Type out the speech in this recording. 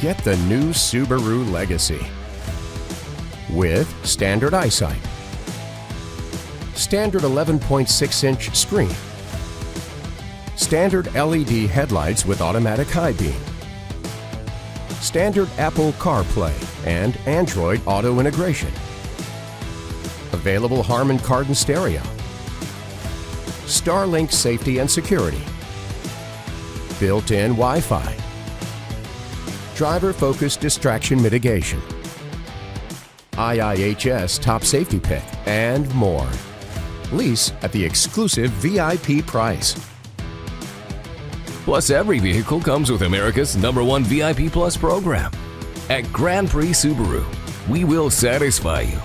Get the new Subaru Legacy with standard eyesight, standard 11.6-inch screen, standard LED headlights with automatic high beam, standard Apple CarPlay and Android Auto integration, available Harman Kardon stereo, Starlink safety and security, built-in Wi-Fi, driver-focused distraction mitigation, IIHS top safety pick, and more. Lease at the exclusive VIP price. Plus, every vehicle comes with America's #1 VIP Plus program. At Grand Prix Subaru, we will satisfy you